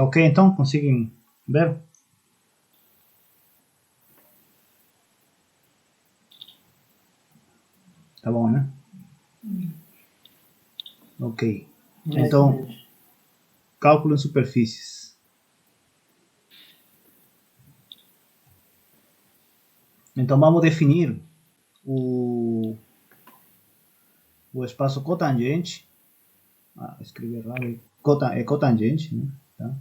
Ok, então, conseguem ver? Tá bom, né? Ok. Então, cálculo em superfícies. Então, vamos definir o espaço cotangente. Escrevi errado. É cotangente, né? Tá?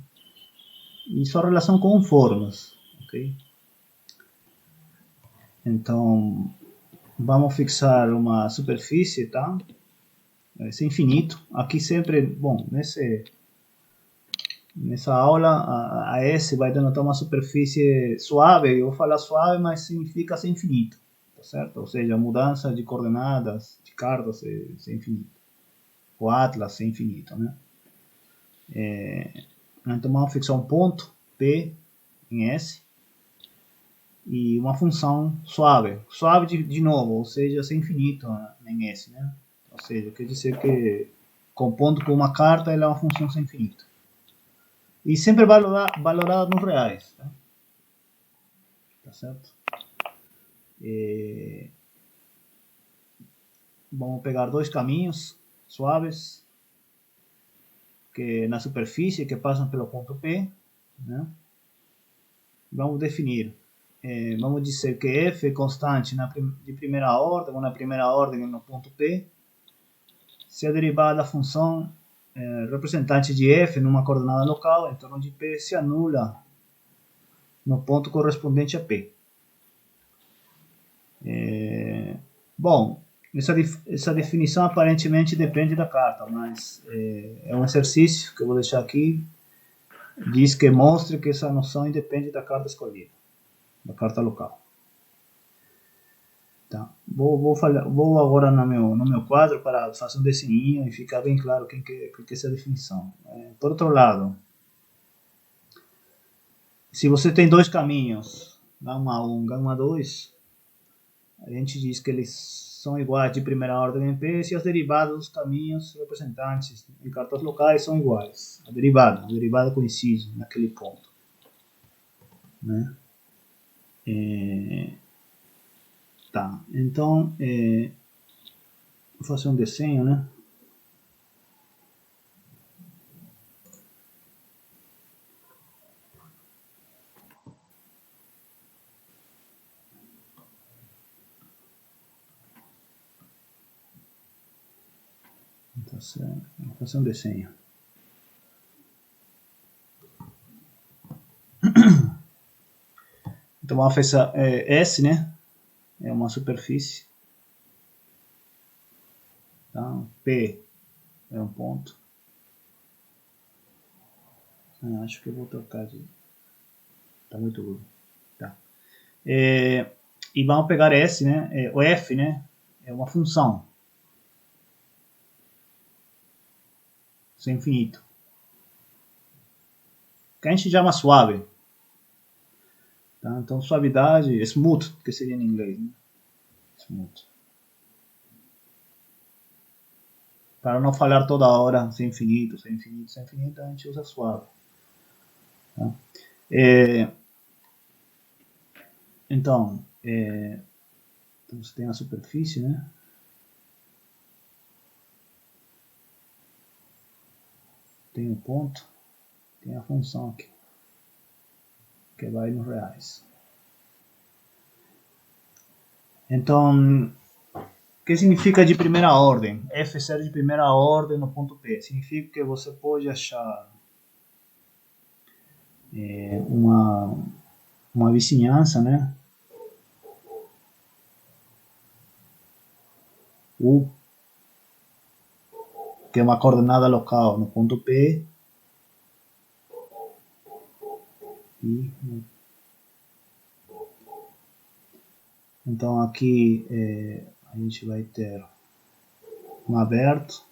E sua relação com formas. Ok? Então, vamos fixar uma superfície, tá? Esse é infinito. Aqui sempre, bom, nessa aula a S vai denotar uma superfície suave. Eu vou falar suave, mas significa ser infinito, tá certo? Ou seja, a mudança de coordenadas de cartas é infinito. O atlas é infinito, né? Então vamos fixar um ponto P em S e uma função suave. Suave de novo, ou seja, ser infinito em S, né? Ou seja, quer dizer que compondo com uma carta ela é uma função sem infinito. E sempre valorada nos reais, tá? Tá certo? Vamos pegar dois caminhos suaves que na superfície que passam pelo ponto P, né? Vamos definir. Vamos dizer que f é constante de primeira ordem ou na primeira ordem no ponto P se a derivada da função representante de f numa coordenada local em torno de P se anula no ponto correspondente a P. Bom, essa definição aparentemente depende da carta, mas é um exercício que eu vou deixar aqui. Diz que mostre que essa noção independe da carta escolhida, da carta local. Tá. Vou agora no meu quadro para fazer um desenho e ficar bem claro o que é essa definição. Por outro lado, se você tem dois caminhos, gama 1 gama 2, a gente diz que eles são iguais de primeira ordem em P se as derivadas dos caminhos representantes em cartas locais são iguais. A derivada coincide naquele ponto, né? Tá, então vou fazer um desenho, né? Tá certo, vou fazer um desenho. Então vamos fazer S, né? É uma superfície. Tá? P é um ponto. Acho que eu vou trocar de... Tá muito duro. Tá. E vamos pegar S, né? O F, né? É uma função. Isso é infinito. Que a gente chama suave. Tá? Então suavidade, smooth, que seria em inglês, né? Smooth. Para não falar toda hora sem infinito, sem infinito, sem infinito, a gente usa suave. Tá? Então, você tem a superfície, né? Tem o ponto, tem a função aqui, que vai nos reais. Então, o que significa de primeira ordem? F ser de primeira ordem no ponto P. Significa que você pode achar uma vizinhança, né? U, que é uma coordenada local no ponto P. Então aqui a gente vai ter um aberto.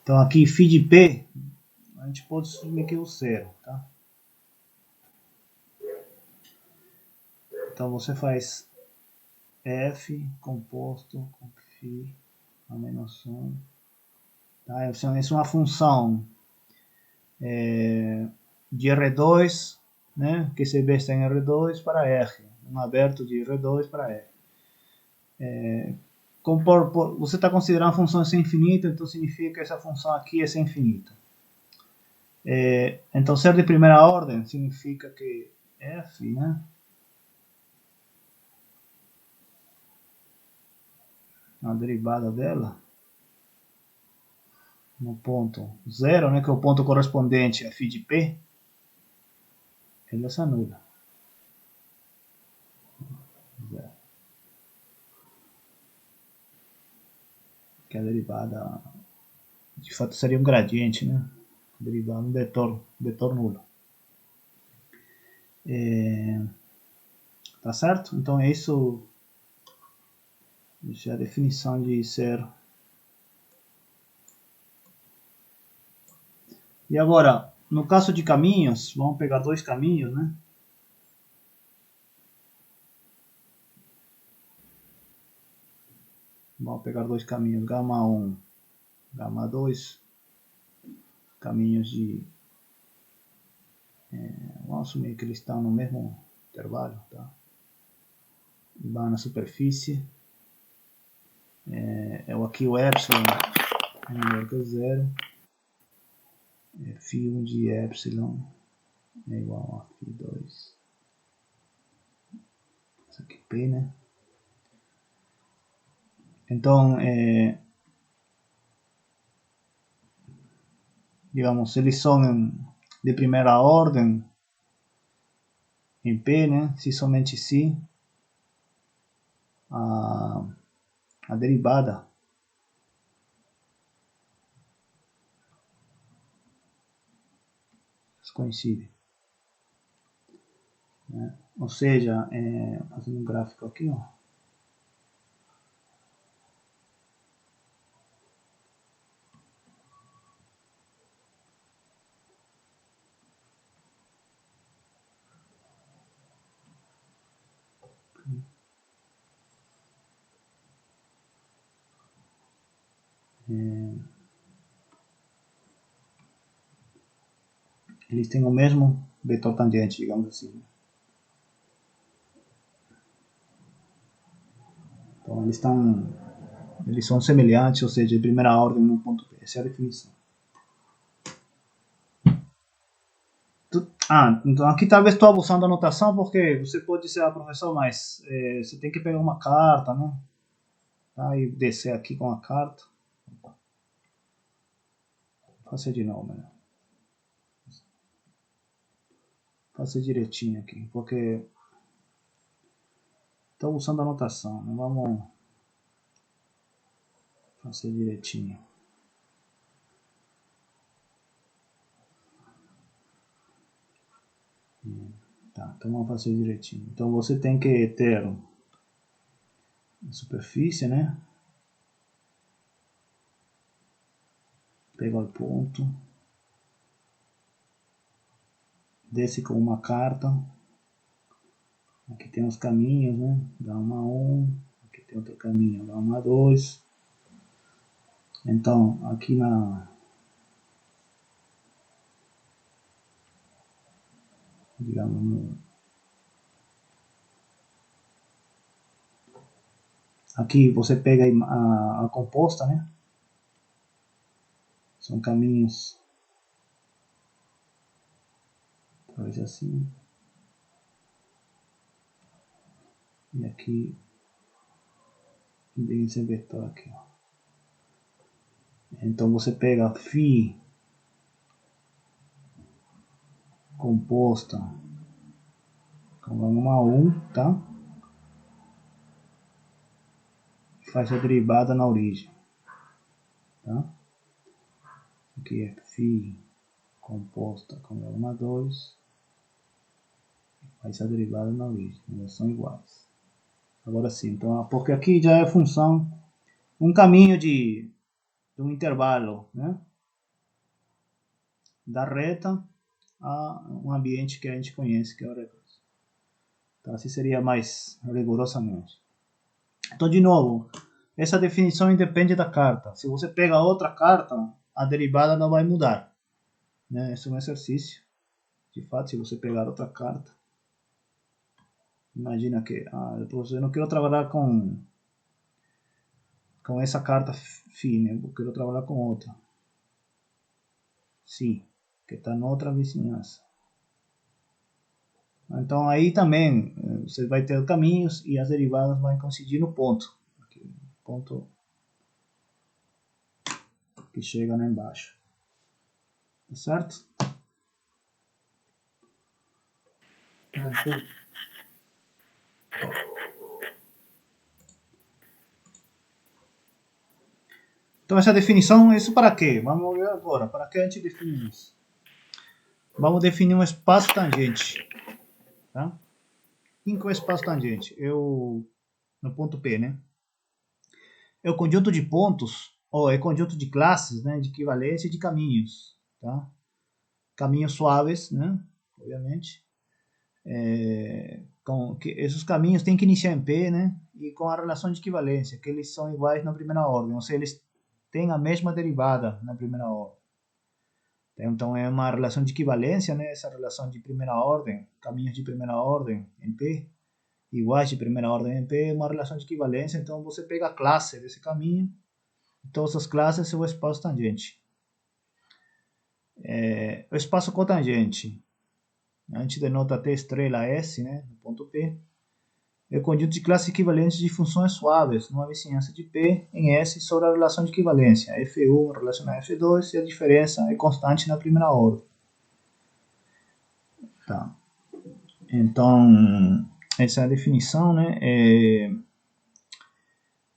Então aqui φ de P, a gente pode assumir que é o zero, tá? Então você faz F composto com φ a menos 1. Tá? Essa é uma função de R2, né, que se besta em R2 para R, um aberto de R2 para R. Você está considerando a função ser infinita, então significa que essa função aqui é ser infinita. Então, ser de primeira ordem significa que f, né, a derivada dela no ponto 0, né, que é o ponto correspondente a φ de p, ela se anula. Zero. Que a derivada, de fato, seria um gradiente, né? Derivada um vetor nulo. Tá certo? Então é isso. Isso é a definição de ser. E agora, no caso de caminhos, vamos pegar dois caminhos, né? Vamos pegar dois caminhos, gama 1, gama 2, caminhos de... vamos assumir que eles estão no mesmo intervalo, tá? Vão na superfície. Aqui o epsilon é menor que 0. Φ1 de epsilon é igual a Φ2. Isso aqui P, né? Então, digamos, eles são de primeira ordem em P, né? Se somente se a derivada coincide, né? Ou seja, fazendo um gráfico aqui, ó. Eles têm o mesmo vetor tangente, digamos assim. Então eles são semelhantes, ou seja, de primeira ordem no ponto P. Essa é a definição. Então aqui talvez estou abusando da anotação, porque você pode ser professor, mas você tem que pegar uma carta, né? Tá? E descer aqui com a carta. Faça de novo, né? Faça direitinho aqui, porque estou usando a anotação, né? Vamos fazer direitinho. Tá, então vamos fazer direitinho. Então você tem que ter a superfície, né? Pega o ponto, desce com uma carta. Aqui tem os caminhos, né? Gama 1, aqui tem outro caminho, gama 2. Então, aqui digamos, aqui você pega a composta, né? São caminhos, talvez assim. E aqui, bem esse vetor aqui, ó. Então você pega φ composta com gama 1, tá? Faz a derivada na origem, tá? Aqui é φ composta com gama 2, faz a derivada na origem, elas são iguais. Agora sim, então, porque aqui já é função, um caminho de um intervalo, né? Da reta a um ambiente que a gente conhece, que é o recurso. Então, assim seria mais rigorosamente. Então, de novo, essa definição independe da carta. Se você pega outra carta, a derivada não vai mudar. né? Esse é um exercício. De fato, se você pegar outra carta, imagina que professor, eu não quero trabalhar com essa carta fina, eu quero trabalhar com outra. Sim, que está em outra vizinhança. Então aí também você vai ter caminhos e as derivadas vão coincidir no ponto. Aqui, ponto que chega lá embaixo. Tá certo? Então essa definição, isso para quê? Vamos ver agora, para que a gente define isso? Vamos definir um espaço tangente. Tá? Quem que é o espaço tangente? No ponto P, né? É o conjunto de pontos, ou é conjunto de classes, né, de equivalência e de caminhos. Tá? Caminhos suaves, né? Obviamente. Esses caminhos têm que iniciar em P, né? E com a relação de equivalência, que eles são iguais na primeira ordem, ou seja, eles têm a mesma derivada na primeira ordem. Então é uma relação de equivalência, né? Essa relação de primeira ordem, caminhos de primeira ordem em P, iguais de primeira ordem em P, é uma relação de equivalência. Então você pega a classe desse caminho, e todas as classes são o espaço tangente. O espaço cotangente, a gente denota T estrela S, né? No ponto P. É o conjunto de classes equivalentes de funções suaves numa vizinhança de P em S sobre a relação de equivalência. F1 relaciona a F2 e a diferença é constante na primeira ordem. Tá. Então, essa é a definição, né?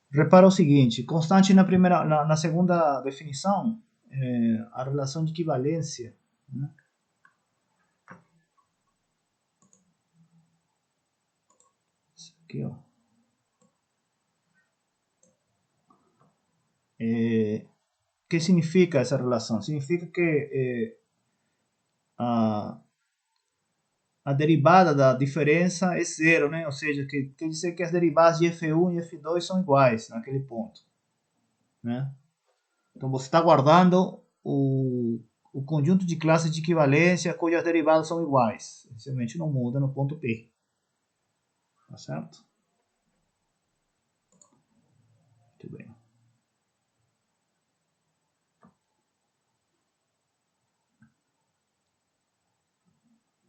Repara o seguinte, constante na segunda definição, a relação de equivalência, né? Isso aqui, ó. O que significa essa relação? Significa que a derivada da diferença é zero, né? Ou seja, quer dizer que as derivadas de f1 e f2 são iguais naquele ponto, né? Então você está guardando o conjunto de classes de equivalência cujas derivadas são iguais. Essencialmente não muda no ponto P. Tá certo? Muito bem.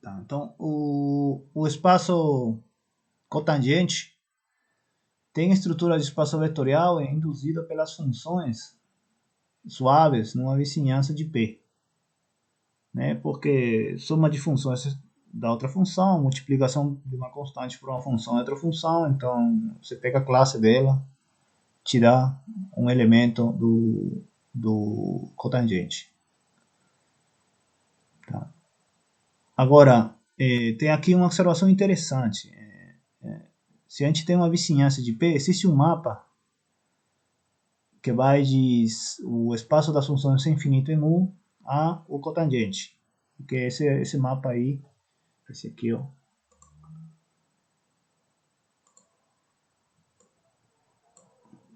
Tá, então, o espaço cotangente tem estrutura de espaço vetorial induzida pelas funções suaves numa vizinhança de P. Né? Porque soma de funções da outra função, multiplicação de uma constante por uma função é outra função, então você pega a classe dela, te dá um elemento do cotangente. Tá? Agora, tem aqui uma observação interessante. Se a gente tem uma vizinhança de P, existe um mapa que vai de o espaço das funções sem infinito em U a o cotangente. Que é esse mapa aí, esse aqui, ó.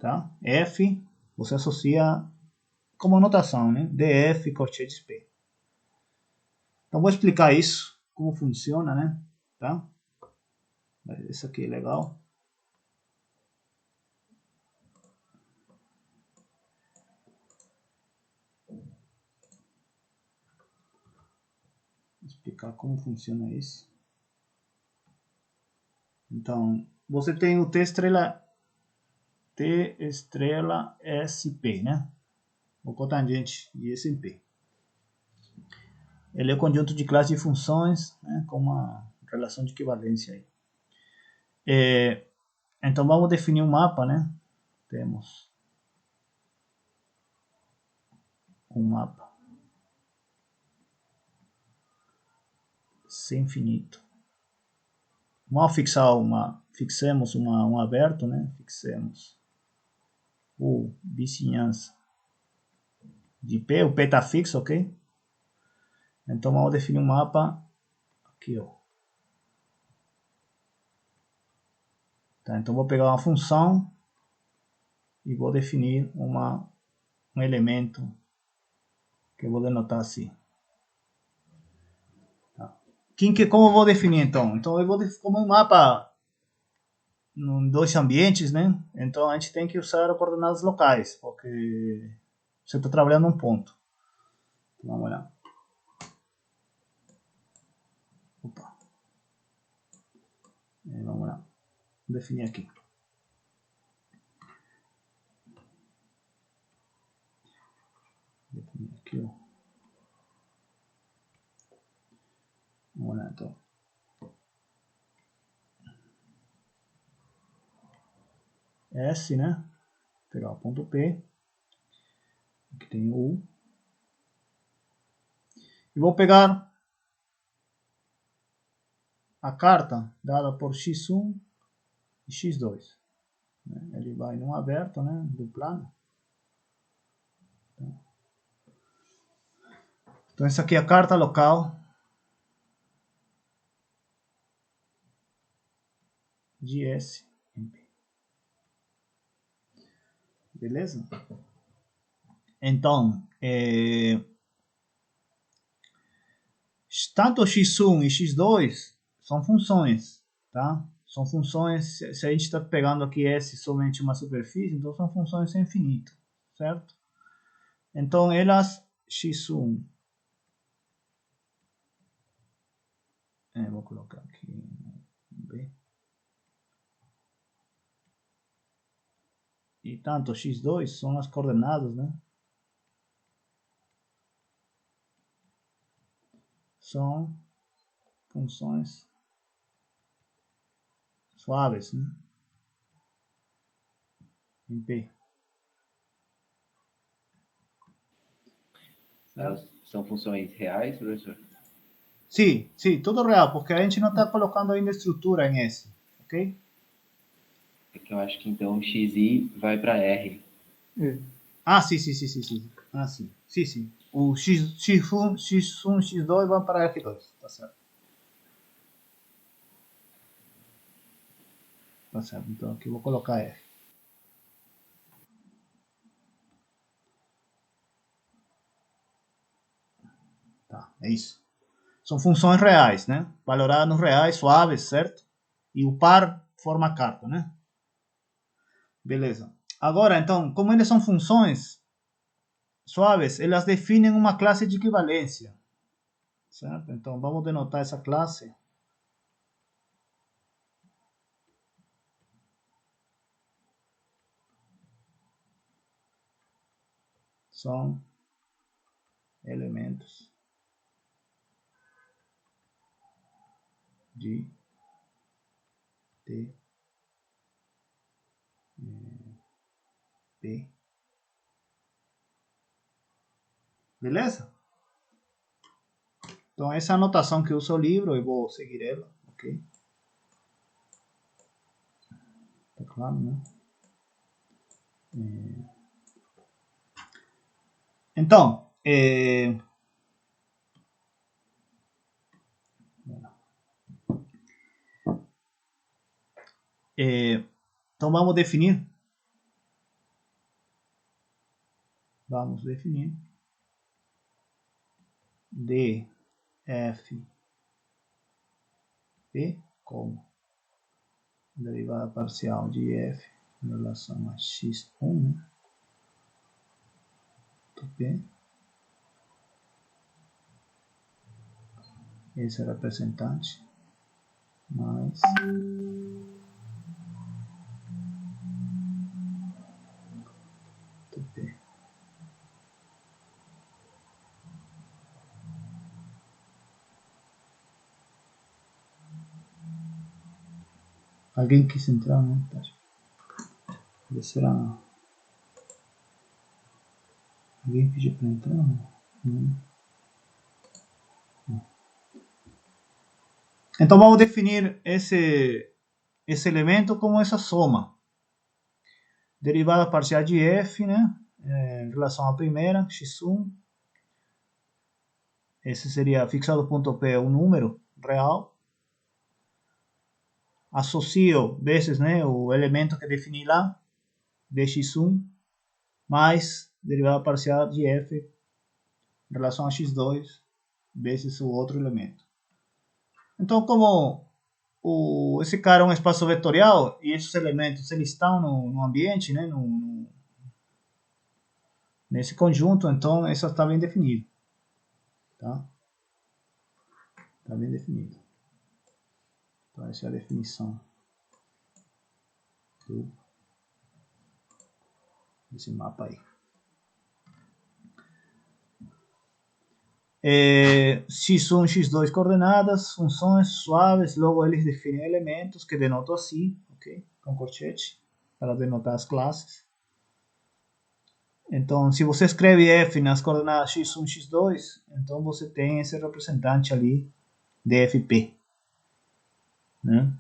Tá? F, você associa como notação, né? DF corchetes P. Então vou explicar isso, como funciona, né? Tá? Isso aqui é legal. Vou explicar como funciona isso. Então, você tem o T estrela SP, né? O cotangente de SP. Ele é o conjunto de classes de funções, né, com uma relação de equivalência aí. Então vamos definir um mapa, né? Temos um mapa sem infinito. Vamos fixemos um aberto, né? Fixemos o vizinhança de P, o P está fixo, ok? Então vamos definir um mapa aqui, ó. Tá, então vou pegar uma função e vou definir um elemento que eu vou denotar assim. como eu vou definir então? Então eu vou como um mapa em dois ambientes, né? Então a gente tem que usar coordenadas locais, porque você está trabalhando num ponto. Então, vamos lá. Opa. Vamos lá. Vou definir aqui. Definir aqui, ó. Vamos lá, então. S, né? Vou pegar o ponto P. Aqui tem o U. E vou pegar a carta dada por x1 e x2. Ele vai num aberto, né, do plano. Então essa aqui é a carta local de S em P. Beleza? Então, tanto x1 e x2 são funções, tá? São funções, se a gente está pegando aqui S somente uma superfície, então são funções sem infinito, certo? Então elas, x1, vou colocar aqui B, e tanto x2 são as coordenadas, né? São funções suaves, né? Em P. Elas são funções reais, professor? Sim, sim, tudo real, porque a gente não está colocando ainda estrutura em S, ok? É que eu acho que então xi vai para R. Ah, sim, sim, sim, sim, sim. Ah, sim, sim, sim. O X1, X1, X2 vai para F2, tá certo. Tá certo, então aqui eu vou colocar F. Tá, é isso. São funções reais, né? Valoradas nos reais, suaves, certo? E o par forma a carta, né? Beleza. Agora, então, como eles são funções suaves, elas definem uma classe de equivalência, certo? Então, vamos denotar essa classe. São elementos de T, P. Beleza? Então, essa é a anotação que usa o livro, eu vou seguir ela, ok? Tá claro, né? Então, então vamos definir. Vamos definir D, F, P como derivada parcial de F em relação a x1, né? P. Esse é o representante mais P. Alguém quis entrar, né? Será? Alguém pediu para entrar? Não. Então vamos definir esse elemento como essa soma. Derivada parcial de f, né? Em relação à primeira, x1. Esse seria fixado ponto P, um número real. Associo vezes, né, o elemento que defini lá, dx1, mais derivada parcial de f em relação a x2, vezes o outro elemento. Então, como esse cara é um espaço vetorial e esses elementos eles estão no ambiente, né, nesse conjunto, então isso está bem definido. Tá? Está bem definido. Então essa é a definição desse mapa aí. X1, X2 coordenadas, funções suaves, logo eles definem elementos que denotam assim, ok? Com corchete, para denotar as classes. Então, se você escreve F nas coordenadas X1, X2, então você tem esse representante ali de FP. Né?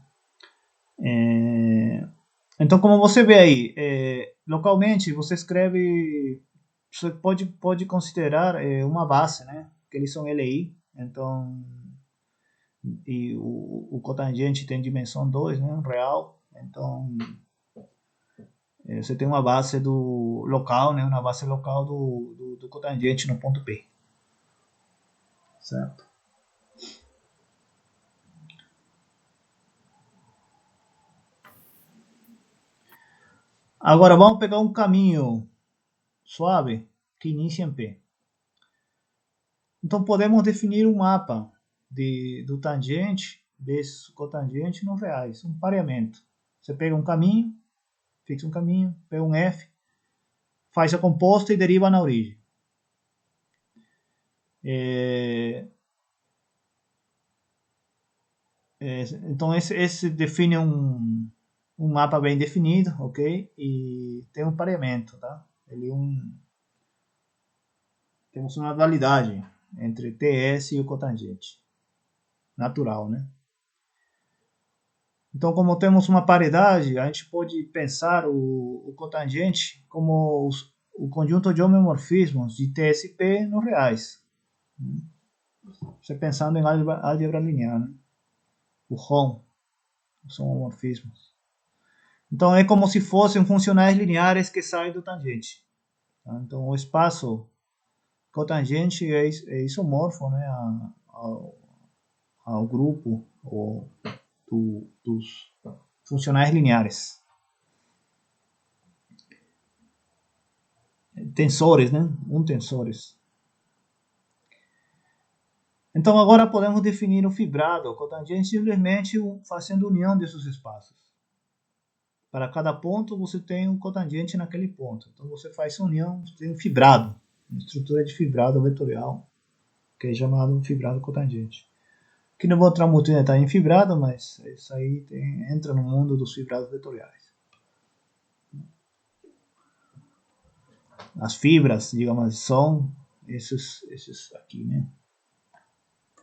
Então, como você vê aí, localmente você escreve, você pode considerar uma base, né? Que eles são LI, então, e o cotangente tem dimensão 2, né? Real, então você tem uma base do local, né? Uma base local do cotangente no ponto P. Certo? Agora vamos pegar um caminho suave que inicia em P. Então podemos definir um mapa do tangente, desse cotangente nos reais, um pareamento. Você pega um caminho, fixa um caminho, pega um F, faz a composta e deriva na origem. Então esse define um mapa bem definido, ok? E tem um pareamento, tá? Temos uma dualidade entre TS e o cotangente. Natural, né? Então, como temos uma paridade, a gente pode pensar o cotangente como o conjunto de homeomorfismos de TSP nos reais. Você pensando em álgebra linear, né? O ROM, os homomorfismos. Então, é como se fossem funcionais lineares que saem do tangente. Tá? Então, o espaço cotangente é isomorfo, né, ao grupo dos funcionais lineares. Tensores, né? Tensores. Então agora podemos definir o fibrado cotangente simplesmente fazendo união desses espaços. Para cada ponto você tem um cotangente naquele ponto. Então você faz união, você tem um fibrado, uma estrutura de fibrado vetorial, que é chamado fibrado cotangente. Que não vou entrar muito em detalhe em fibrado, mas isso aí entra no mundo dos fibrados vetoriais. As fibras, digamos, são esses aqui, né?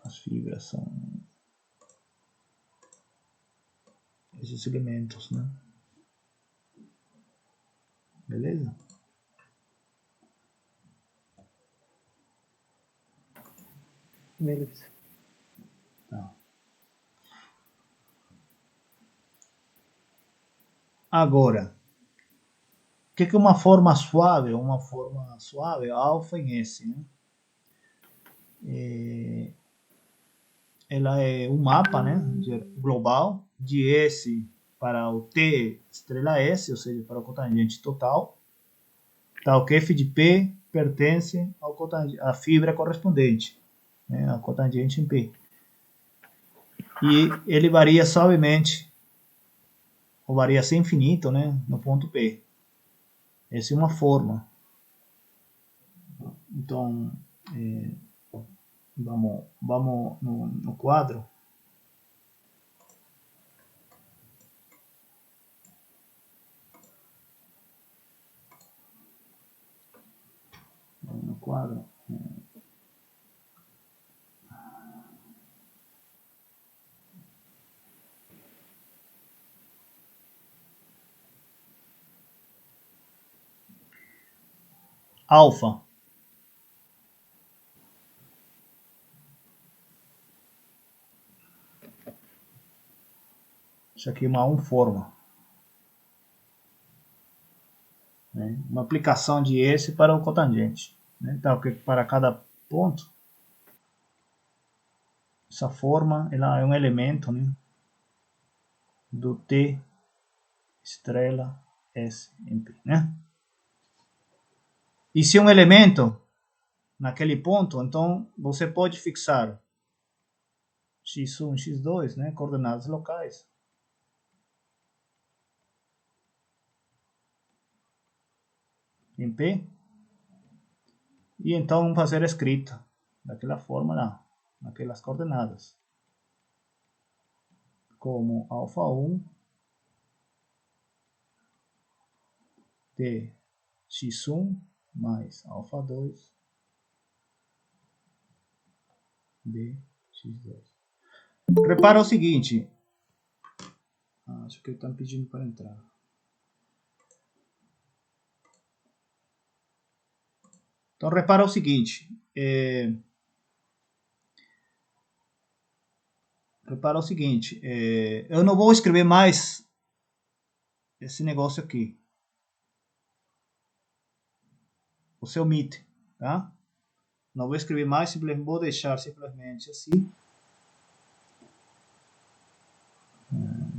As fibras são esses elementos, né? Beleza? Beleza. Tá. Agora, o que é uma forma suave? Uma forma suave, alfa em S, né? Ela é um mapa, né, global de S para o T estrela S, ou seja, para o cotangente total, tal que f de P pertence à fibra correspondente, né, ao cotangente em P. E ele varia suavemente, ou varia sem infinito, né, no ponto P. Essa é uma forma. Então, vamos no quadro. No quadro. Alfa. Isso aqui é uma forma. Né? Uma aplicação de S para o cotangente. Né? Então, para cada ponto, essa forma, ela é um elemento, né, do T estrela S em P, né? E se um elemento naquele ponto, então você pode fixar x1, x2, né, coordenadas locais. Em P. E então fazer a escrita daquela forma lá, naquelas coordenadas. Como alfa 1 de x1 mais alfa 2 de x2. Repara o seguinte. Acho que ele está me pedindo para entrar. Então, repara o seguinte. Eu não vou escrever mais esse negócio aqui. Você omite, tá? Não vou escrever mais, vou deixar simplesmente assim.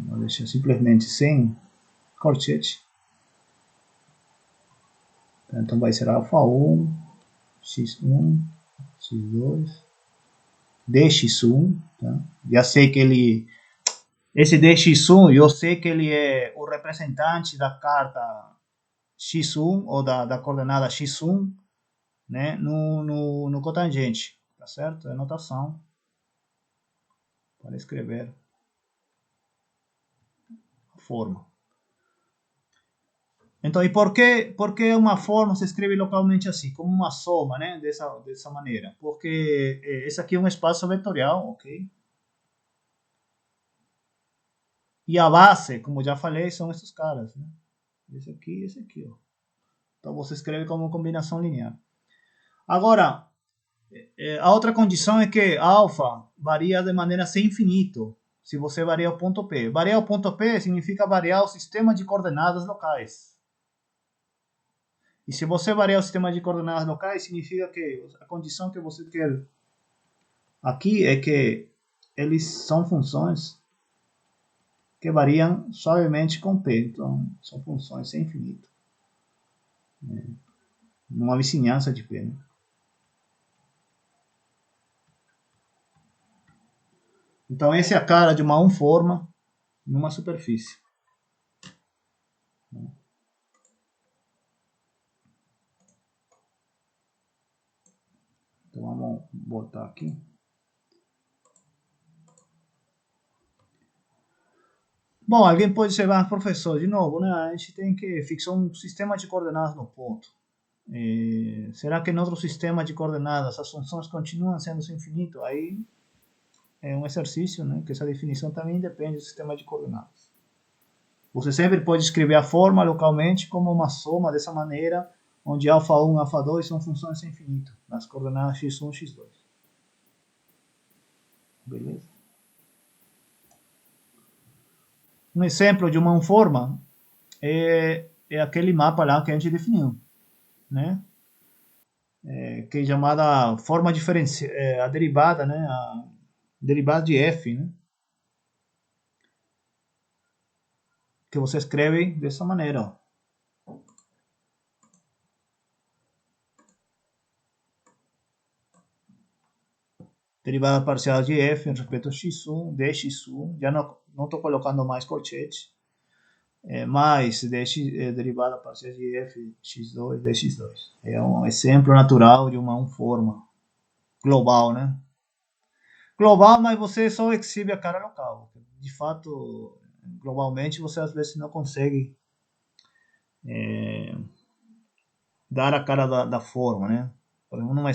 Vou deixar simplesmente sem corchete. Então vai ser alfa 1, x1, x2, dx1. Tá? Já sei que ele... Esse dx1, eu sei que ele é o representante da carta x1, ou da coordenada x1, né, no cotangente, tá certo? É notação para escrever a forma. Então, e por que uma forma se escreve localmente assim, como uma soma, né, dessa maneira? Porque esse aqui é um espaço vetorial, ok? E a base, como já falei, são esses caras, né? Esse aqui e esse aqui, ó. Então você escreve como combinação linear. Agora, a outra condição é que alfa varia de maneira sem infinito, se você variar o ponto P. Variar o ponto P significa variar o sistema de coordenadas locais. E se você variar o sistema de coordenadas locais, significa que a condição que você quer aqui é que eles são funções que variam suavemente com P. Então, são funções sem infinito. Numa vizinhança de P. Né? Então, essa é a cara de uma forma numa superfície. Então, vamos botar aqui. Bom, alguém pode ser, professor, de novo, né? A gente tem que fixar um sistema de coordenadas no ponto. Será que em outro sistema de coordenadas as funções continuam sendo sem infinito? Aí é um exercício, né? Que essa definição também depende do sistema de coordenadas. Você sempre pode escrever a forma localmente como uma soma dessa maneira, onde alfa 1 e alfa 2 são funções sem infinito, nas coordenadas x1 e x2. Beleza? Um exemplo de uma forma é aquele mapa lá que a gente definiu, né? Que é chamada forma diferencial, a derivada, né? A derivada de f, né? Que você escreve dessa maneira, ó. Derivada parcial de f em respeito a x1, dx1, já não estou colocando mais corchete, mais derivada parcial de f, x2, dx2. É um exemplo natural de uma forma global, né? Global, mas você só exhibe a cara local. De fato, globalmente, você às vezes não consegue dar a cara da forma, né? Por exemplo, numa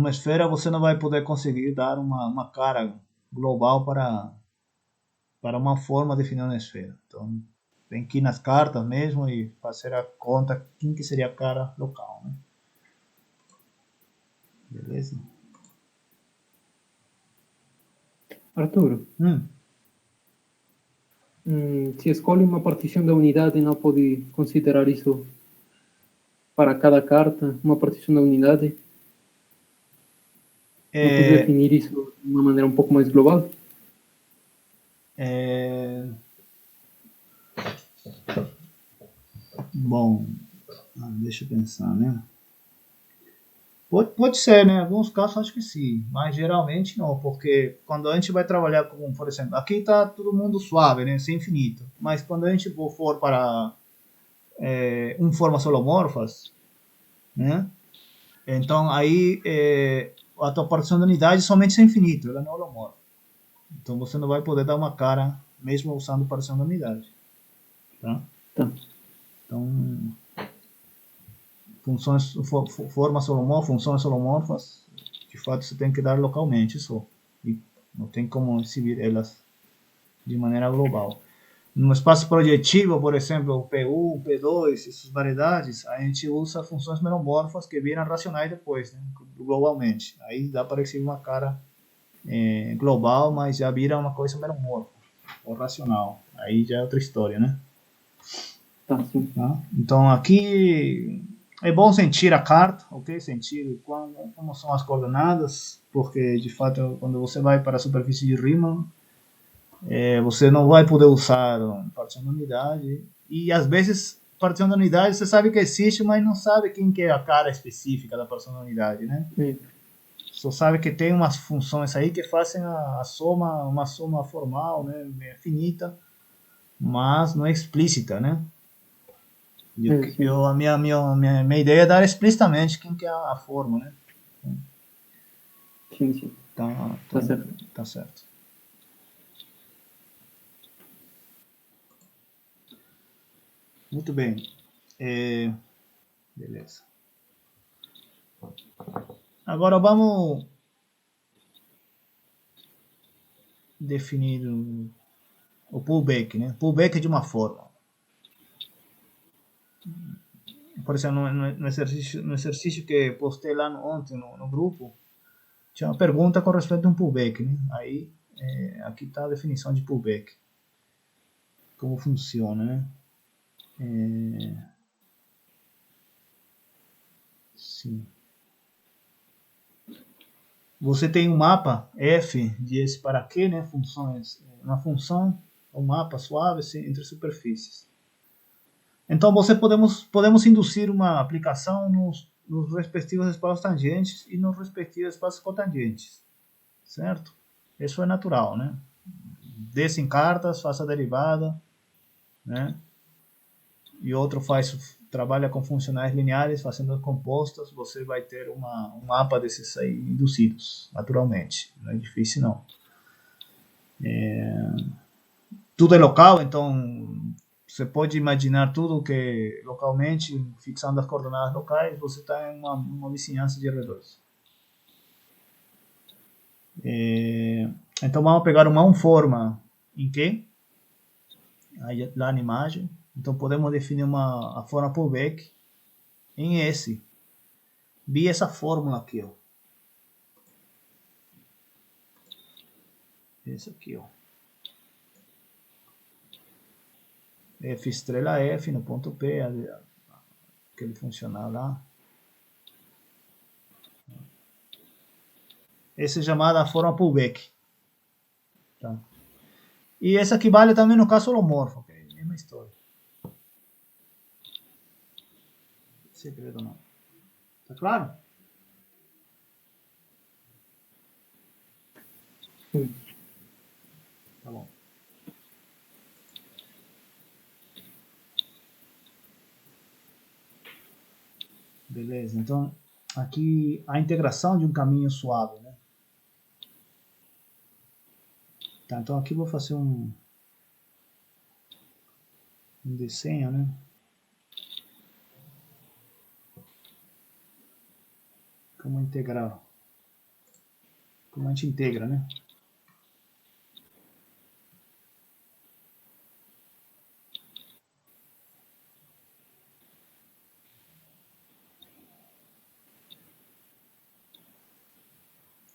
esfera você não vai poder conseguir dar uma cara global para uma forma definida na esfera. Então, tem que ir nas cartas mesmo e fazer a conta quem que seria a cara local, né? Beleza? Arturo, se escolhe uma partição da unidade, não pode considerar isso para cada carta, uma partição da unidade? Não pode definir isso de uma maneira um pouco mais global? Bom, deixa eu pensar, né? Pode ser, né? Em alguns casos acho que sim, mas geralmente não, porque quando a gente vai trabalhar com, por exemplo, aqui está todo mundo suave, né? Sem infinito, mas quando a gente for para formas holomorfas, né? Então aí a tua partição da unidade somente sem infinito, ela não é holomorfa. Então você não vai poder dar uma cara mesmo usando partição da unidade, tá? Tá. Então formas holomorfas, funções holomorfas, de fato você tem que dar localmente só. E não tem como exibir elas de maneira global. No espaço projetivo, por exemplo, o P1, P2, essas variedades, a gente usa funções meromorfas que viram racionais depois, né, globalmente. Aí dá para exibir uma cara global, mas já vira uma coisa meromorfa, ou racional. Aí já é outra história, né? Tá, sim. Tá? Então aqui é bom sentir a carta, ok? Sentir como são as coordenadas, porque de fato quando você vai para a superfície de Riemann, você não vai poder usar partição da unidade, e às vezes partição da unidade você sabe que existe, mas não sabe quem que é a cara específica da partição da unidade, né? Só sabe que tem umas funções aí que fazem a soma, uma soma formal, né, finita, mas não é explícita, né? A minha ideia é dar explicitamente quem que é a forma, né? Sim, sim. Tá certo. Tá certo. Muito bem. Beleza. Agora vamos definir o pullback, né? Pullback de uma forma. Por exemplo, no exercício que postei lá ontem no grupo, tinha uma pergunta com respeito a um pullback, né? Aí, aqui está a definição de pullback. Como funciona, né? Sim. Você tem um mapa f de S para Q, né? Funções, uma função, um mapa suave entre superfícies. Então, podemos induzir uma aplicação nos respectivos espaços tangentes e nos respectivos espaços cotangentes, certo? Isso é natural, né? Desce em cartas, faça a derivada, né? E outro trabalha com funcionais lineares, fazendo compostas, você vai ter um mapa desses aí induzidos, naturalmente. Não é difícil, não. Tudo é local, então você pode imaginar tudo que localmente, fixando as coordenadas locais, você está em uma vizinhança de arredores. Então vamos pegar uma forma em que, aí lá na imagem, então podemos definir a forma pullback em S. Vi essa fórmula aqui, ó. Esse aqui, ó. F estrela F no ponto P, aquele funcional lá. Essa é chamada forma pullback. Tá? E essa aqui vale também no caso holomorfo, que é a mesma história. Segredo não. Tá claro? Sim. Tá bom. Beleza, então aqui a integração de um caminho suave, né? Tá, então aqui vou fazer um desenho, né? Como integrar. Como a gente integra, né?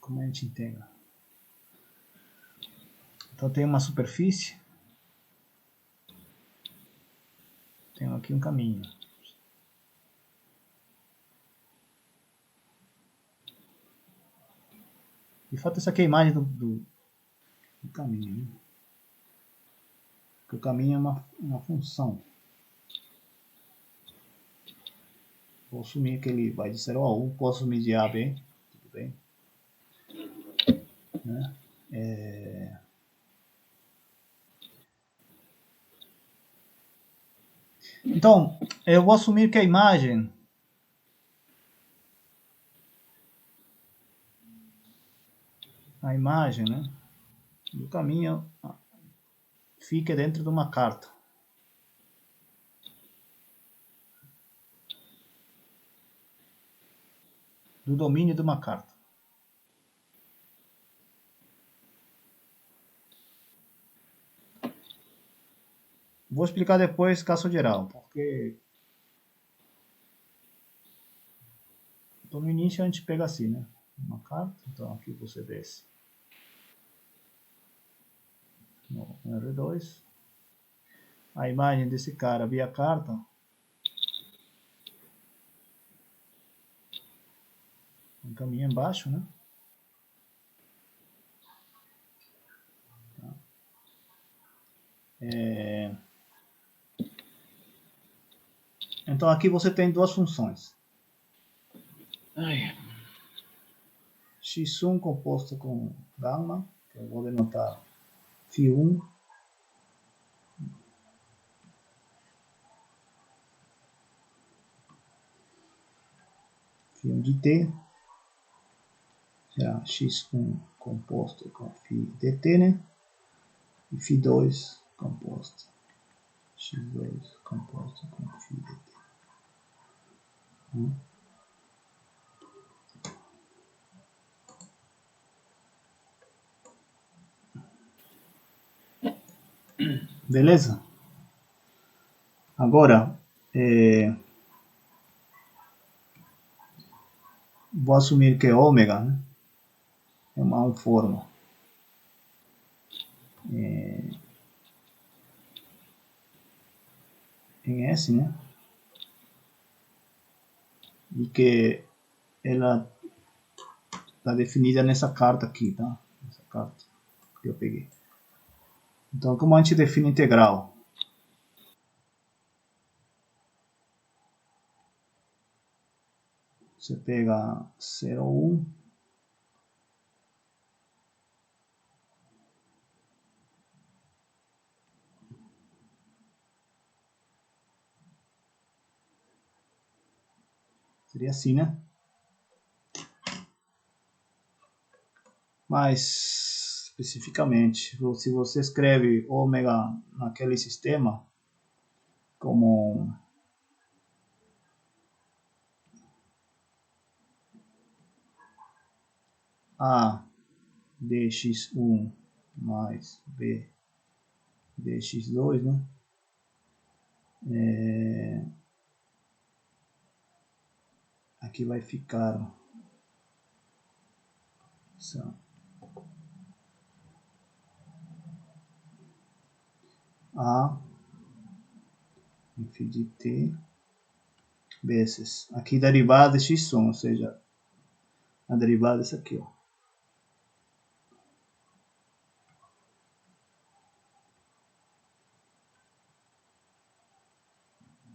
Como a gente integra. Então tem uma superfície. Tenho aqui um caminho. De fato, essa aqui é a imagem do caminho, né? Porque o caminho é uma função. Vou assumir que ele vai de 0 a 1, posso assumir de A a B, tudo bem. Né? Então, eu vou assumir que a imagem né, do caminho fica dentro de uma carta. Do domínio de uma carta. Vou explicar depois caso geral, porque então, no início a gente pega assim, né? Uma carta, então aqui você desce no R2. A imagem desse cara via carta um caminho embaixo, né? Então aqui você tem duas funções. X1 composto com gama, que eu vou denotar φ1. φ1 de t, será x1 composto com φ dt, né? E φ2 composto, x2 composto com φ dt. Beleza? Agora, vou assumir que ômega, né, é uma forma em S, né? E que ela está definida nessa carta aqui, tá? Essa carta que eu peguei. Então, como a gente define integral? Você pega 0, 1. Seria assim, né? Mas, especificamente, se você escreve ômega naquele sistema como A dx1 mais B dx2, né? Aqui vai ficar A f de t vezes aqui derivada de x1, ou seja, a derivada é essa aqui, ó.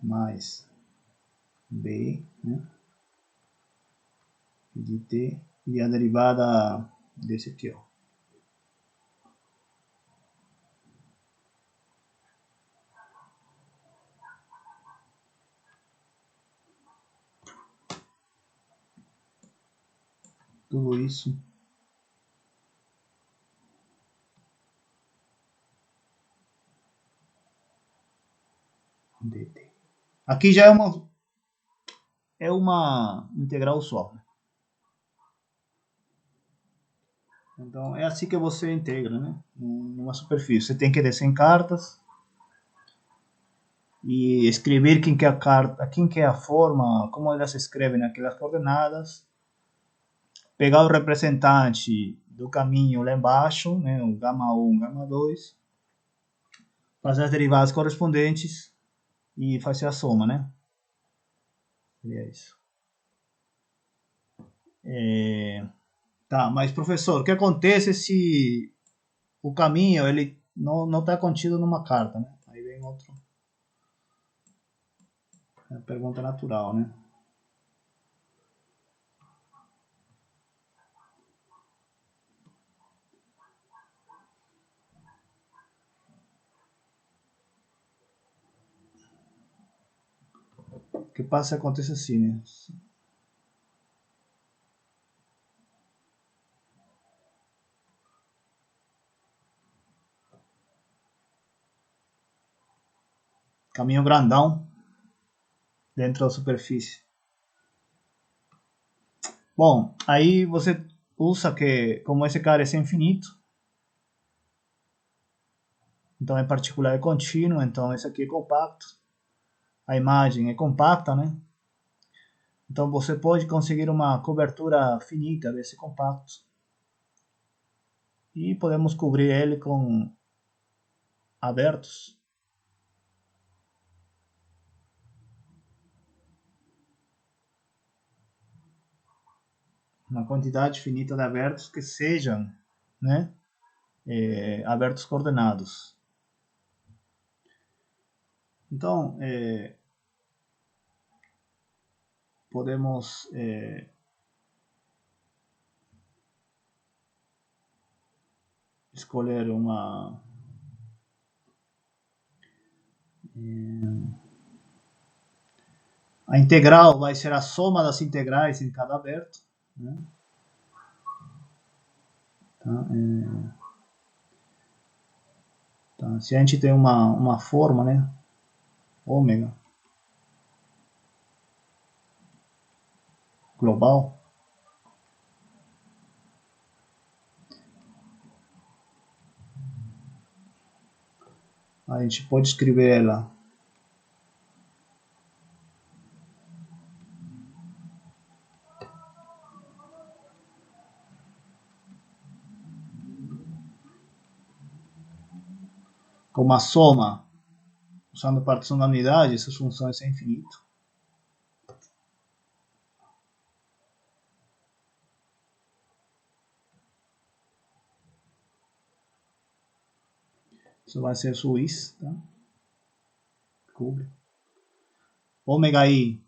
Mais b, né, de t, e a derivada desse aqui, ó. Tudo isso dt. Aqui já é uma integral só. Então é assim que você integra, né? Numa superfície. Você tem que descer em cartas e escrever quem que é a carta, quem que é a forma, como ela se escreve naquelas coordenadas. Pegar o representante do caminho lá embaixo, né, o gama 1, gama 2, fazer as derivadas correspondentes e fazer a soma, né? Seria isso. Tá, mas professor, o que acontece se o caminho ele não está contido numa carta, né? Aí vem outro, pergunta natural, né? O que passa acontece assim, né? Caminho grandão dentro da superfície. Bom, aí você usa que, como esse cara é infinito, então em particular é contínuo, então esse aqui é compacto, a imagem é compacta, né? Então você pode conseguir uma cobertura finita desse compacto e podemos cobrir ele com abertos. Uma quantidade finita de abertos que sejam, né, abertos coordenados. Então, podemos escolher uma a integral vai ser a soma das integrais em cada aberto, né? Tá? Tá? Se a gente tem uma forma, né, ômega global, a gente pode escrever ela como a soma, usando partição da unidade, essas funções é infinito. Isso vai ser Suíça, tá? Cobre. Ômega I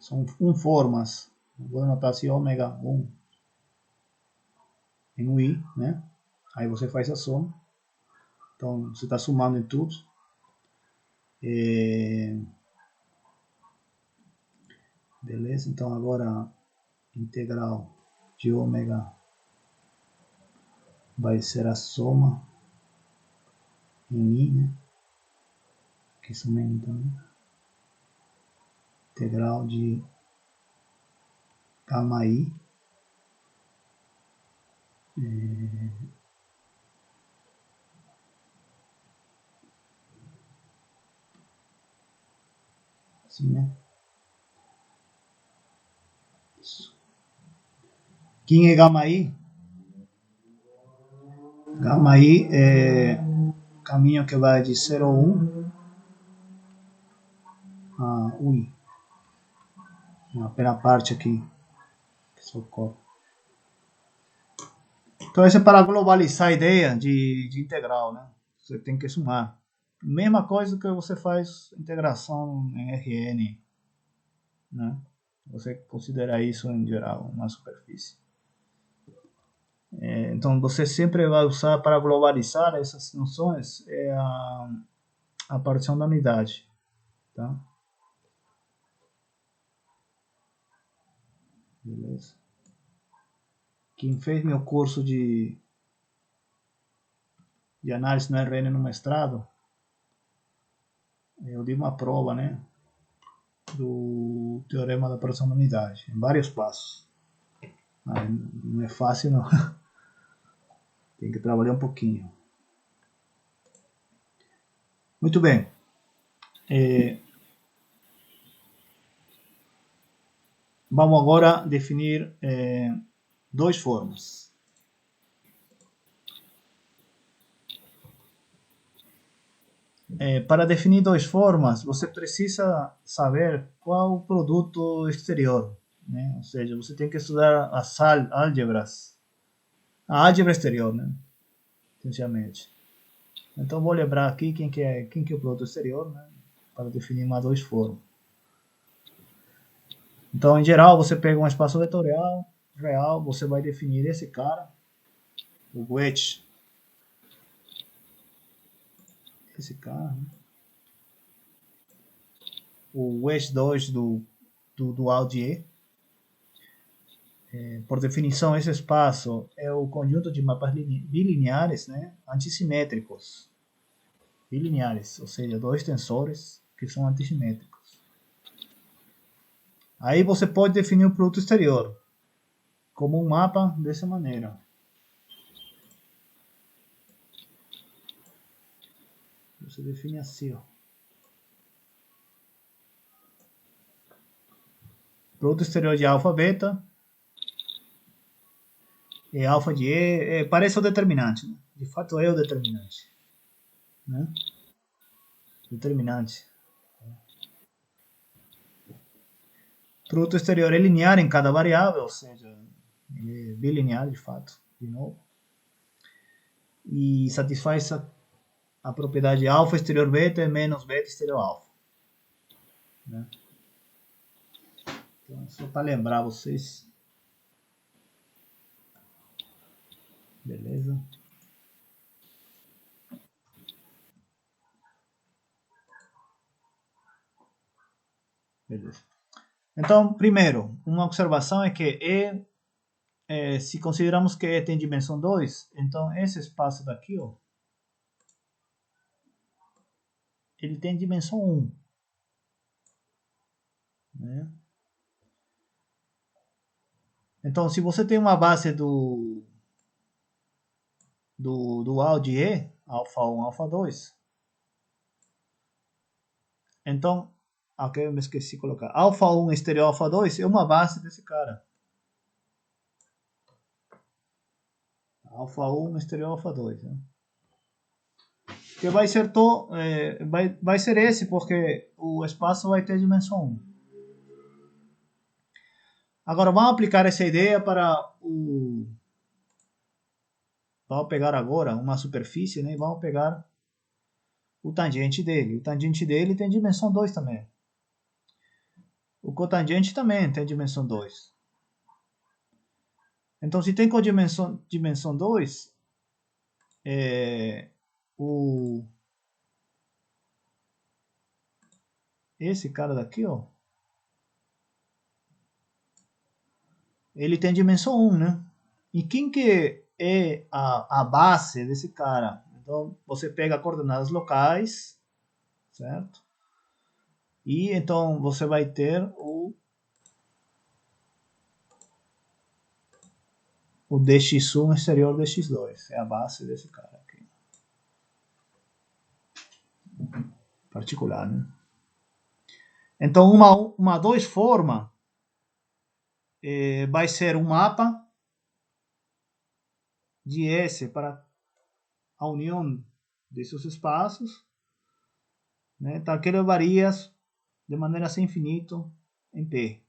são formas. Vou anotar assim, ômega 1 em um I, né? Aí você faz a soma. Então, você está somando em tudo. Beleza? Então, agora, integral de ômega vai ser a soma em I, né? Que isso mesmo, então. Integral de gama I. Assim, né? Isso. Quem é gama I? Gama I é caminho que vai de 0 a 1 a UI. A primeira parte aqui que socorre. Então, isso é para globalizar a ideia de integral, né? Você tem que somar. Mesma coisa que você faz integração em Rn, né? Você considera isso em geral uma superfície. Então, você sempre vai usar para globalizar essas noções a partição da unidade, tá? Beleza. Quem fez meu curso de análise no RN no mestrado, eu dei uma prova, né, do teorema da partição da unidade, em vários passos. Não é fácil, não. Tem que trabalhar um pouquinho. Muito bem. Vamos agora definir duas formas. Para definir duas formas, você precisa saber qual o produto exterior, né? Ou seja, você tem que estudar as álgebras, a álgebra exterior, né? Essencialmente. Então vou lembrar aqui quem que é o produto exterior, né? Para definir uma duas formas. Então, em geral, você pega um espaço vetorial real, você vai definir esse cara, o wedge, esse cara, né? O wedge 2 do dual de E. Por definição, esse espaço é o conjunto de mapas bilineares, né, antissimétricos. Bilineares, ou seja, dois tensores que são antissimétricos. Aí você pode definir o produto exterior como um mapa dessa maneira. Você define assim, ó. Produto exterior de alfa, beta. E alfa de E parece o determinante. Né? De fato é o determinante. Né? Determinante. Produto exterior é linear em cada variável, ou seja, ele é bilinear de fato, de novo. E satisfaz a propriedade alfa exterior beta é menos beta exterior alfa. Né? Então, só para lembrar vocês. Beleza? Beleza. Então, primeiro, uma observação é que se consideramos que E tem dimensão 2, então esse espaço daqui, ó, ele tem dimensão 1. Né? Então, se você tem uma base do dual de E, alfa 1, alfa 2, então, aqui eu me esqueci de colocar, alfa 1 exterior alfa 2 é uma base desse cara. Alfa 1 exterior alfa 2. Né? Que vai ser, vai ser esse, porque o espaço vai ter dimensão 1. Agora, vamos aplicar essa ideia para o... Vamos pegar agora uma superfície, né? E vamos pegar o tangente dele. O tangente dele tem dimensão 2 também. O cotangente também tem dimensão 2. Então, se tem com dimensão 2, esse cara daqui, ó, ele tem dimensão 1, né? E quem que é a base desse cara? Então, você pega coordenadas locais, certo? E então você vai ter o dx1 exterior dx2. É a base desse cara aqui. Particular, né? Então, uma dois forma vai ser um mapa de S para a união desses espaços, né? Então, que ele varia de maneira sem infinito em P.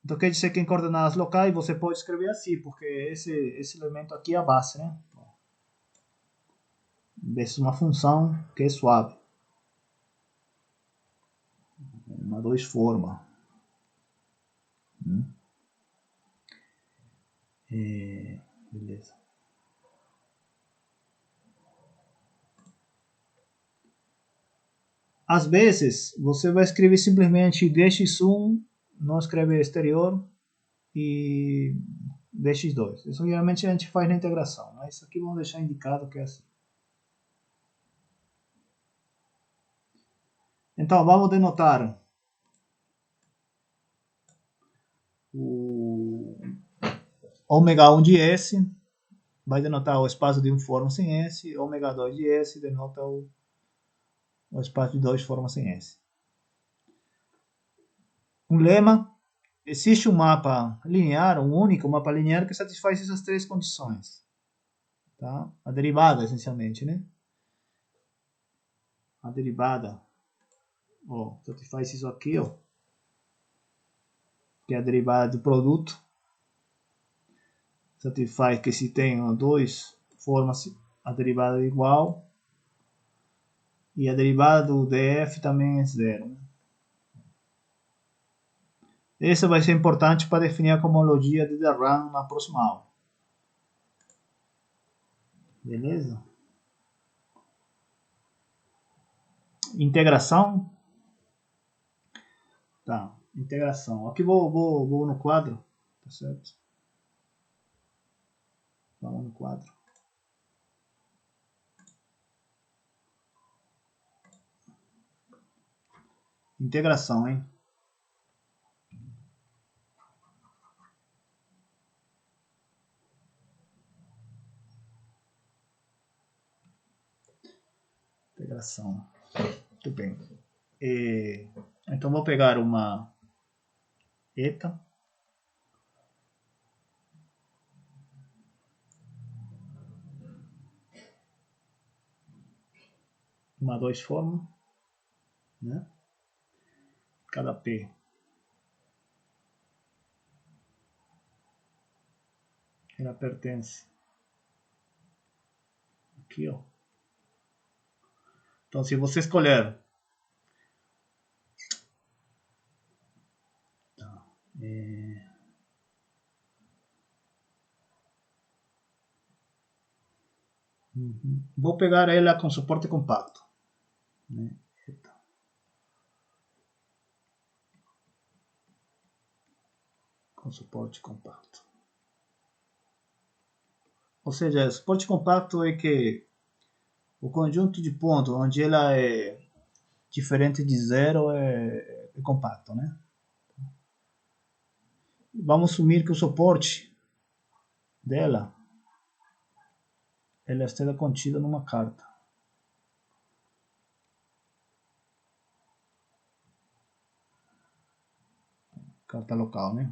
Então, quer dizer que em coordenadas locais você pode escrever assim, porque esse elemento aqui é a base, né? Dessa uma função que é suave. Uma dois forma. Beleza. Às vezes, você vai escrever simplesmente dx1, não escreve exterior, e dx2. Isso geralmente a gente faz na integração, mas isso aqui vamos deixar indicado que é assim. Então, vamos denotar o ômega 1 de S, vai denotar o espaço de um fórmula sem S, ômega 2 de S denota o espaço de dois fórmulas sem S. Um lema: existe um mapa linear, um único mapa linear que satisfaz essas três condições. Tá? A derivada, essencialmente, né? a derivada, ó, satisfaz isso aqui, ó, que é a derivada do produto, satisfaz que se tem dois, forma-se a derivada igual, e a derivada do df também é zero, né? Essa vai ser importante para definir a cohomologia de Derram na próxima aula. Beleza? Integração. Tá, integração. Aqui vou no quadro, tá certo? Vamos no quadro. Integração, hein? Integração. Muito bem. Então vou pegar uma eta. Uma 2 forma, né? Cada P ela pertence aqui, ó. Então, se você escolher vou pegar ela com suporte compacto, né? Com suporte compacto. Ou seja, suporte compacto é que o conjunto de pontos onde ela é diferente de zero é compacto, né? Vamos assumir que o suporte dela ela esteja contida numa carta. Carta local, né?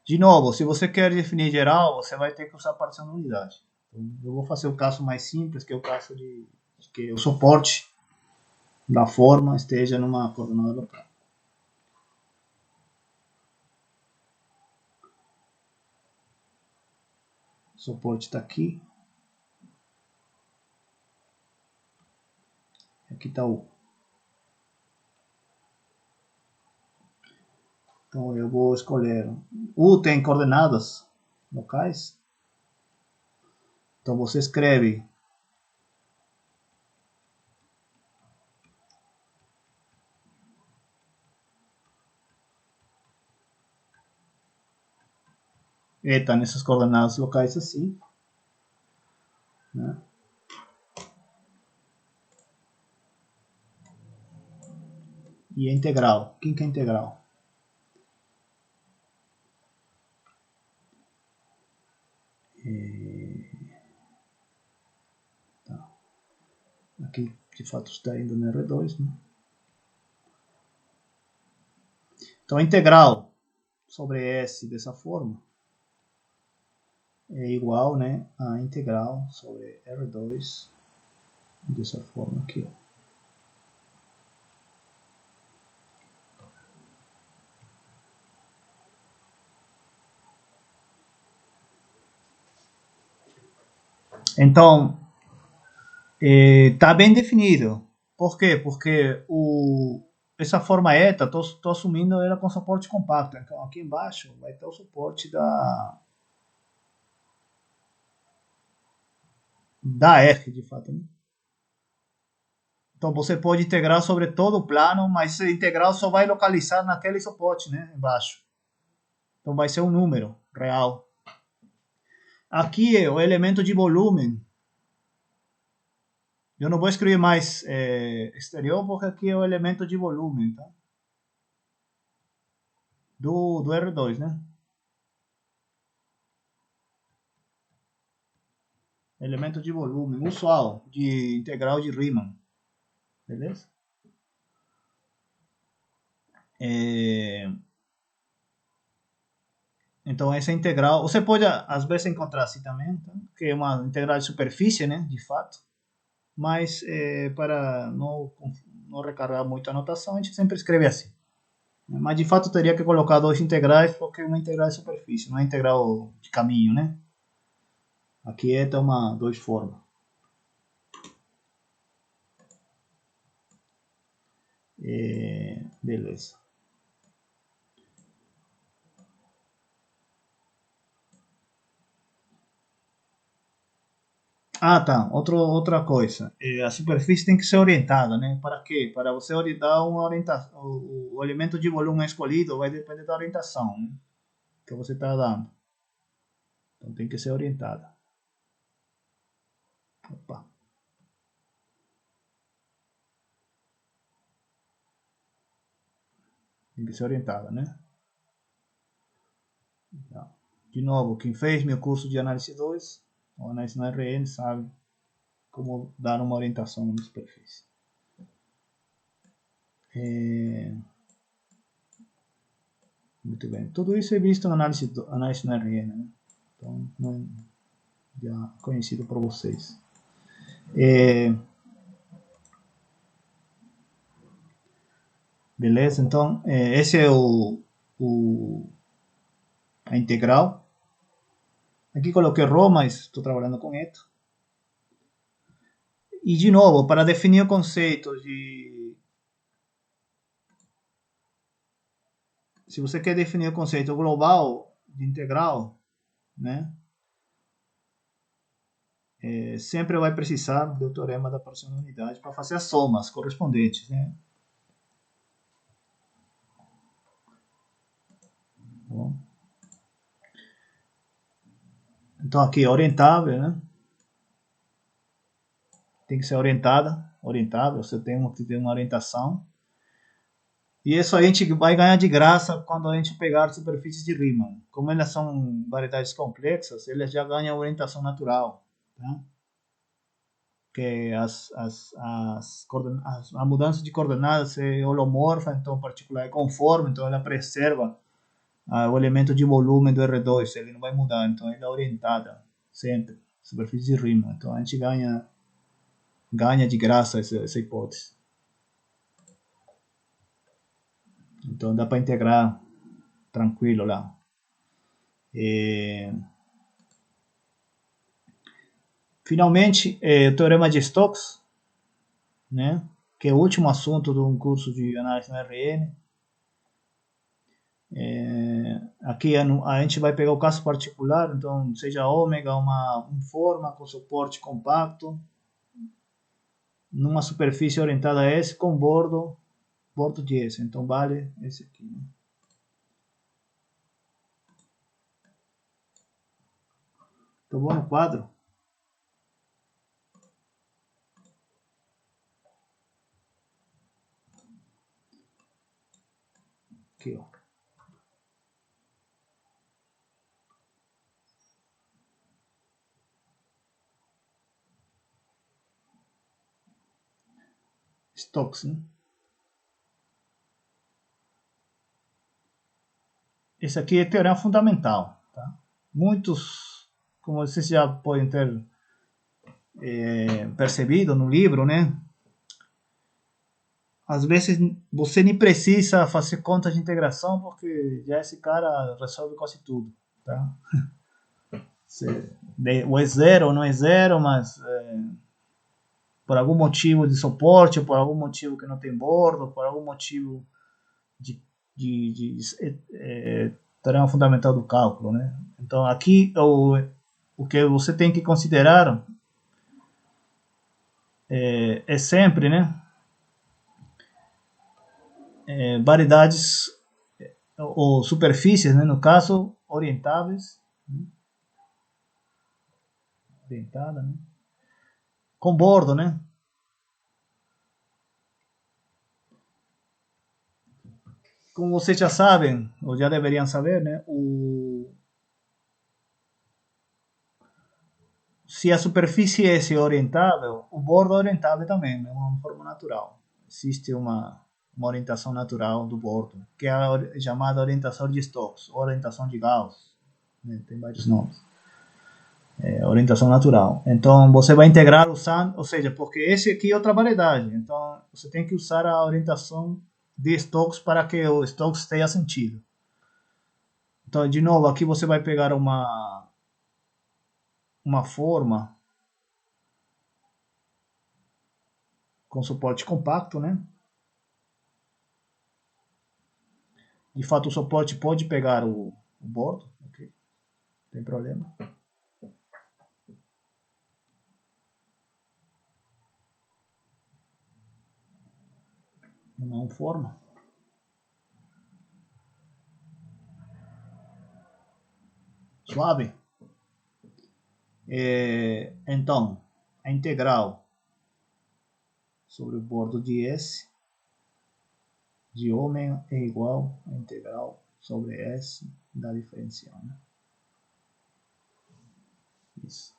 De novo, se você quer definir geral, você vai ter que usar a partição da unidade. Então, eu vou fazer o caso mais simples, que é o caso de que o suporte da forma esteja numa coordenada local. O suporte está aqui. Aqui está o. Então eu vou escolher. U tem coordenadas locais. Então você escreve eta nessas coordenadas locais assim, né? E a integral. Quem que é a integral? Tá. Aqui de fato está indo no R2, né? Então a integral sobre S dessa forma é igual, né, a integral sobre R2 dessa forma aqui. Então, está bem definido. Por quê? Porque essa forma eta, estou assumindo ela com suporte compacto. Então, aqui embaixo vai ter o suporte da F, de fato, né? Então, você pode integrar sobre todo o plano, mas essa integral só vai localizar naquele suporte, né, embaixo. Então, vai ser um número real. Aqui é o elemento de volume. Eu não vou escrever mais exterior, porque aqui é o elemento de volume, tá? Do R2, né? Elemento de volume, usual, de integral de Riemann. Beleza? Então, essa integral, você pode às vezes encontrar assim também, tá? Que é uma integral de superfície, né, de fato, mas para não recarregar muito a notação, a gente sempre escreve assim. Mas de fato teria que colocar dois integrais, porque uma integral de superfície, não é integral de caminho, né? Aqui é duas formas. Beleza. Ah, tá. Outra coisa. A superfície tem que ser orientada, né? Para quê? Para você dar uma orientação. O elemento de volume escolhido vai depender da orientação, né, que você está dando. Então tem que ser orientada. Opa. Tem que ser orientada, né? De novo, quem fez meu curso de análise 2, ou análise no RN, sabe como dar uma orientação na superfície. Muito bem. Tudo isso é visto na análise no RN, né? Então, já conhecido por vocês. Beleza? Então, esse é a integral. Aqui coloquei ρ, mas estou trabalhando com eto. E, de novo, para definir o conceito de... Se você quer definir o conceito global de integral, né, sempre vai precisar do teorema da parcialidade para fazer as somas correspondentes, né? Bom. Então aqui é orientável, né? Tem que ser orientável, você tem que ter uma orientação. E isso a gente vai ganhar de graça quando a gente pegar superfícies de Riemann. Como elas são variedades complexas, elas já ganham orientação natural, tá? Que a mudança de coordenadas é holomorfa, então em particular é conforme, então ela preserva o elemento de volume do R2, ele não vai mudar, então ela é orientada sempre, superfície de Riemann. Então a gente ganha de graça essa hipótese. Então dá para integrar tranquilo lá. Finalmente, o teorema de Stokes, né, que é o último assunto de um curso de análise no RN. Aqui a gente vai pegar o caso particular, então seja ômega uma forma com suporte compacto numa superfície orientada a S com bordo de S, então vale esse aqui, né? Tô bom no quadro? Aqui, ó. Stokes, né? Esse aqui é teorema fundamental, tá? Muitos, como vocês já podem ter percebido no livro, né? Às vezes você nem precisa fazer conta de integração, porque já esse cara resolve quase tudo, tá? O é zero ou não é zero, mas por algum motivo de suporte, por algum motivo que não tem bordo, por algum motivo de teorema fundamental do cálculo, né? Então aqui o que você tem que considerar é sempre, né, variedades ou superfícies, né, no caso orientáveis, né? Orientada, né? Com bordo, né? Como vocês já sabem, ou já deveriam saber, né? Se a superfície é orientável, o bordo é orientável também, é uma forma natural. Existe uma orientação natural do bordo, que é a chamada orientação de Stokes, orientação de Gauss, né? Tem vários nomes. Orientação natural. Então, você vai integrar usando, ou seja, porque esse aqui é outra variedade. Então, você tem que usar a orientação de Stokes para que o Stokes tenha sentido. Então, de novo, aqui você vai pegar uma forma com suporte compacto, né? De fato, o suporte pode pegar o bordo, ok? Não tem problema. Uma forma. Suave. Então, a integral sobre o bordo de S de ômega é igual a integral sobre S da diferencial, né? Isso.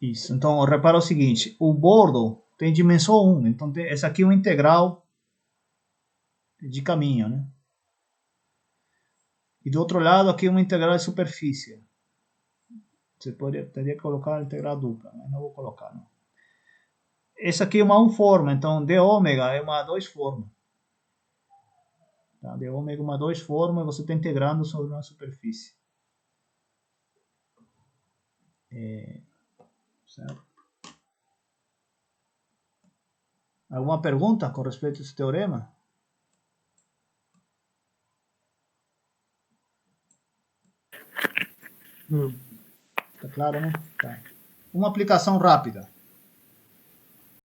Isso. Então, repara o seguinte, o bordo tem dimensão 1, então essa aqui é uma integral de caminho, né? E do outro lado aqui é uma integral de superfície. Você teria que colocar a integral dupla, mas não vou colocar, não. Essa aqui é uma 1 forma, então d ômega é uma 2 forma. Tá? D ômega é uma 2 forma e você está integrando sobre uma superfície. Certo? Alguma pergunta com respeito a esse teorema? Tá claro, né? Tá. Uma aplicação rápida.